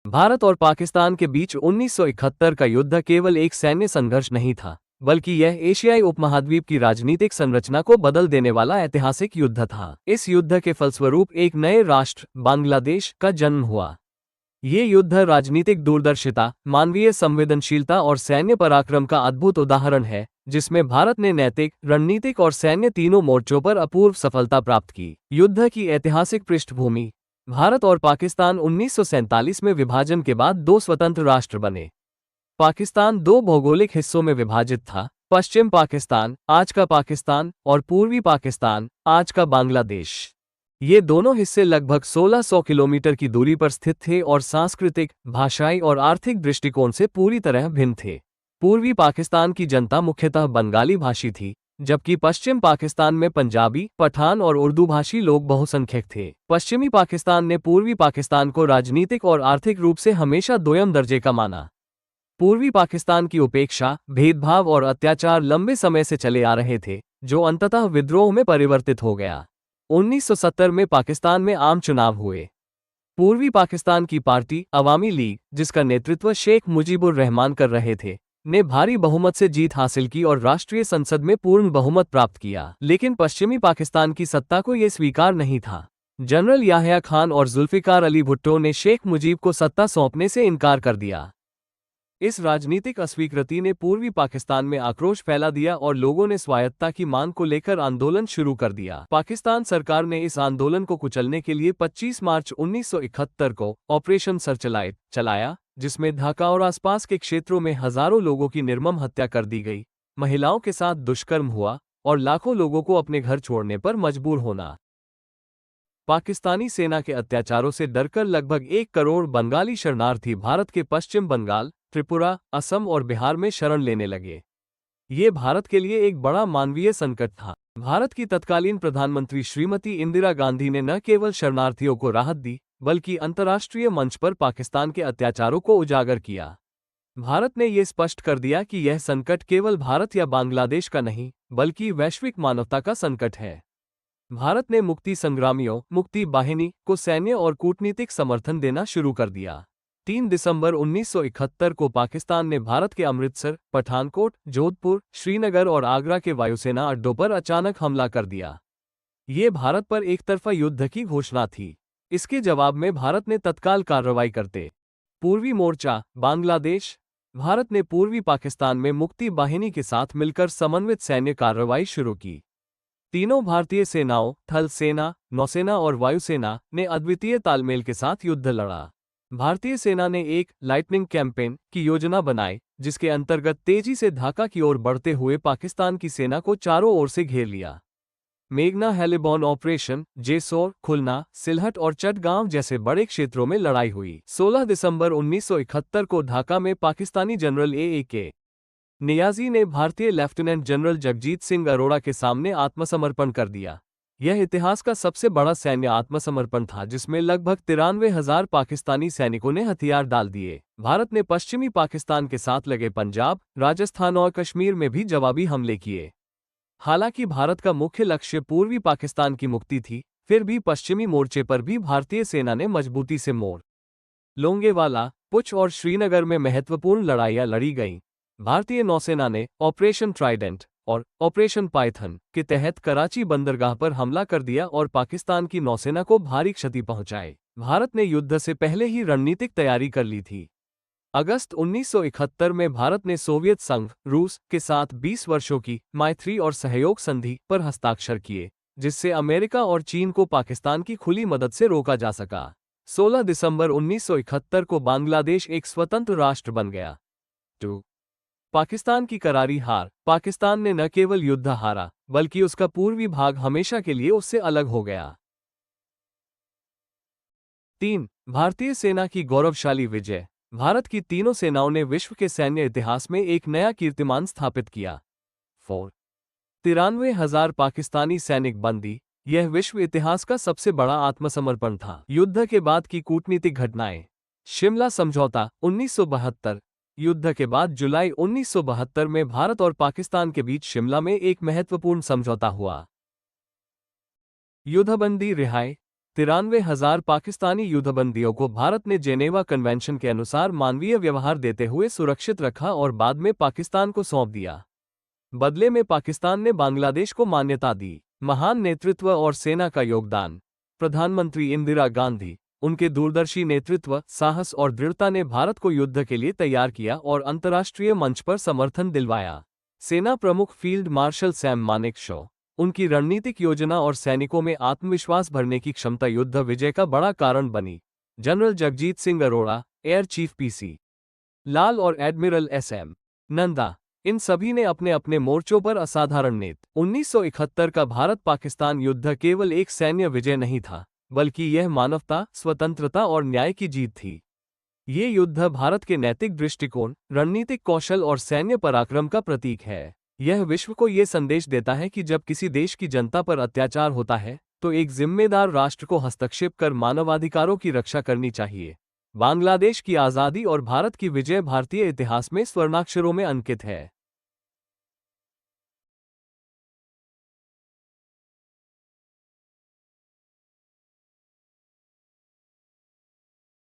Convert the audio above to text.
भारत और पाकिस्तान के बीच 1971 का युद्ध केवल एक सैन्य संघर्ष नहीं था, बल्कि यह एशियाई उपमहाद्वीप की राजनीतिक संरचना को बदल देने वाला ऐतिहासिक युद्ध था। इस युद्ध के फलस्वरूप एक नए राष्ट्र बांग्लादेश का जन्म हुआ। ये युद्ध राजनीतिक दूरदर्शिता, मानवीय संवेदनशीलता और सैन्य पराक्रम का अद्भुत उदाहरण है, जिसमें भारत ने नैतिक, रणनीतिक और सैन्य तीनों मोर्चों पर अपूर्व सफलता प्राप्त की। युद्ध की ऐतिहासिक पृष्ठभूमि। भारत और पाकिस्तान 1947 में विभाजन के बाद दो स्वतंत्र राष्ट्र बने। पाकिस्तान दो भौगोलिक हिस्सों में विभाजित था, पश्चिम पाकिस्तान, आज का पाकिस्तान, और पूर्वी पाकिस्तान, आज का बांग्लादेश। ये दोनों हिस्से लगभग 1600 किलोमीटर की दूरी पर स्थित थे और सांस्कृतिक, भाषाई और आर्थिक दृष्टिकोण से पूरी तरह भिन्न थे। पूर्वी पाकिस्तान की जनता मुख्यतः बंगाली भाषी थी, जबकि पश्चिम पाकिस्तान में पंजाबी, पठान और उर्दू भाषी लोग बहुसंख्यक थे। पश्चिमी पाकिस्तान ने पूर्वी पाकिस्तान को राजनीतिक और आर्थिक रूप से हमेशा दोयम दर्जे का माना। पूर्वी पाकिस्तान की उपेक्षा, भेदभाव और अत्याचार लंबे समय से चले आ रहे थे, जो अंततः विद्रोह में परिवर्तित हो गया। 1970 में पाकिस्तान में आम चुनाव हुए। पूर्वी पाकिस्तान की पार्टी अवामी लीग, जिसका नेतृत्व शेख मुजीबुर रहमान कर रहे थे, ने भारी बहुमत से जीत हासिल की और राष्ट्रीय संसद में पूर्ण बहुमत प्राप्त किया। लेकिन पश्चिमी पाकिस्तान की सत्ता को यह स्वीकार नहीं था। जनरल याह्या खान और जुल्फिकार अली भुट्टो ने शेख मुजीब को सत्ता सौंपने से इनकार कर दिया। इस राजनीतिक अस्वीकृति ने पूर्वी पाकिस्तान में आक्रोश फैला दिया और लोगों ने स्वायत्तता की मांग को लेकर आंदोलन शुरू कर दिया। पाकिस्तान सरकार ने इस आंदोलन को कुचलने के लिए 25 मार्च 1971 को ऑपरेशन सर्चलाइट चलाया, जिसमें ढाका और आसपास के क्षेत्रों में हजारों लोगों की निर्मम हत्या कर दी गई, महिलाओं के साथ दुष्कर्म हुआ और लाखों लोगों को अपने घर छोड़ने पर मजबूर होना। पाकिस्तानी सेना के अत्याचारों से डरकर लगभग 1 करोड़ बंगाली शरणार्थी भारत के पश्चिम बंगाल, त्रिपुरा, असम और बिहार में शरण लेने लगे। ये भारत के लिए एक बड़ा मानवीय संकट था। भारत की तत्कालीन प्रधानमंत्री श्रीमती इंदिरा गांधी ने न केवल शरणार्थियों को राहत दी, बल्कि अंतर्राष्ट्रीय मंच पर पाकिस्तान के अत्याचारों को उजागर किया। भारत ने यह स्पष्ट कर दिया कि यह संकट केवल भारत या बांग्लादेश का नहीं, बल्कि वैश्विक मानवता का संकट है। भारत ने मुक्ति संग्रामियों, मुक्ति बाहिनी को सैन्य और कूटनीतिक समर्थन देना शुरू कर दिया। 3 दिसंबर 1971 को पाकिस्तान ने भारत के अमृतसर, पठानकोट, जोधपुर, श्रीनगर और आगरा के वायुसेना अड्डों पर अचानक हमला कर दिया। ये भारत पर एकतरफा युद्ध की घोषणा थी। इसके जवाब में भारत ने तत्काल कार्रवाई करते पूर्वी मोर्चा, बांग्लादेश। भारत ने पूर्वी पाकिस्तान में मुक्ति बाहिनी के साथ मिलकर समन्वित सैन्य कार्रवाई शुरू की। तीनों भारतीय सेनाओं, थल सेना, नौसेना और वायुसेना ने अद्वितीय तालमेल के साथ युद्ध लड़ा। भारतीय सेना ने एक लाइटनिंग कैंपेन की योजना बनाई, जिसके अंतर्गत तेजी से ढाका की ओर बढ़ते हुए पाकिस्तान की सेना को चारों ओर से घेर लिया। मेघना हेलिबॉर्न ऑपरेशन, जेसोर, खुलना, सिलहट और चटगांव जैसे बड़े क्षेत्रों में लड़ाई हुई। 16 दिसंबर 1971 को ढाका में पाकिस्तानी जनरल ए.के. नियाजी ने भारतीय लेफ्टिनेंट जनरल जगजीत सिंह अरोड़ा के सामने आत्मसमर्पण कर दिया। यह इतिहास का सबसे बड़ा सैन्य आत्मसमर्पण था, जिसमें लगभग 93,000 पाकिस्तानी सैनिकों ने हथियार डाल दिए। भारत ने पश्चिमी पाकिस्तान के साथ लगे पंजाब, राजस्थान और कश्मीर में भी जवाबी हमले किए। हालांकि भारत का मुख्य लक्ष्य पूर्वी पाकिस्तान की मुक्ति थी, फिर भी पश्चिमी मोर्चे पर भी भारतीय सेना ने मजबूती से मोड़ लोंगेवाला, पुंछ और श्रीनगर में महत्वपूर्ण लड़ाइयां लड़ी गईं। भारतीय नौसेना ने ऑपरेशन ट्राइडेंट और ऑपरेशन पाइथन के तहत कराची बंदरगाह पर हमला कर दिया और पाकिस्तान की नौसेना को भारी क्षति पहुंचाई। भारत ने युद्ध से पहले ही रणनीतिक तैयारी कर ली थी। अगस्त 1971 में भारत ने सोवियत संघ, रूस के साथ 20 वर्षों की मैत्री और सहयोग संधि पर हस्ताक्षर किए, जिससे अमेरिका और चीन को पाकिस्तान की खुली मदद से रोका जा सका। 16 दिसंबर 1971 को बांग्लादेश एक स्वतंत्र राष्ट्र बन गया। पाकिस्तान की करारी हार। पाकिस्तान ने न केवल युद्ध हारा, बल्कि उसका पूर्वी भाग हमेशा के लिए उससे अलग हो गया। 3. भारतीय सेना की गौरवशाली विजय। भारत की तीनों सेनाओं ने विश्व के सैन्य इतिहास में एक नया कीर्तिमान स्थापित किया। 4. 93,000 पाकिस्तानी सैनिक बंदी। यह विश्व इतिहास का सबसे बड़ा आत्मसमर्पण था। युद्ध के बाद की कूटनीतिक घटनाएं। शिमला समझौता 1972। युद्ध के बाद जुलाई 1972 में भारत और पाकिस्तान के बीच शिमला में एक महत्वपूर्ण समझौता हुआ। युद्धबंदी रिहाई। 93,000 पाकिस्तानी युद्धबंदियों को भारत ने जेनेवा कन्वेंशन के अनुसार मानवीय व्यवहार देते हुए सुरक्षित रखा और बाद में पाकिस्तान को सौंप दिया। बदले में पाकिस्तान ने बांग्लादेश को मान्यता दी। महान नेतृत्व और सेना का योगदान। प्रधानमंत्री इंदिरा गांधी, उनके दूरदर्शी नेतृत्व, साहस और दृढ़ता ने भारत को युद्ध के लिए तैयार किया और अंतर्राष्ट्रीय मंच पर समर्थन दिलवाया। सेना प्रमुख फील्ड मार्शल सैम मानेकशॉ, उनकी रणनीतिक योजना और सैनिकों में आत्मविश्वास भरने की क्षमता युद्ध विजय का बड़ा कारण बनी। General Jagjit Singh Arora, air chief PC Lal और एडमिरल एसएम नंदा, इन सभी ने अपने अपने मोर्चों पर असाधारण नेतृत्व। 1971 का भारत पाकिस्तान युद्ध केवल एक सैन्य विजय नहीं था, बल्कि यह मानवता, स्वतंत्रता और न्याय की जीत थी। ये युद्ध भारत के नैतिक दृष्टिकोण, रणनीतिक कौशल और सैन्य पराक्रम का प्रतीक है। यह विश्व को ये संदेश देता है कि जब किसी देश की जनता पर अत्याचार होता है, तो एक जिम्मेदार राष्ट्र को हस्तक्षेप कर मानवाधिकारों की रक्षा करनी चाहिए। बांग्लादेश की आज़ादी और भारत की विजय भारतीय इतिहास में स्वर्णाक्षरों में अंकित है।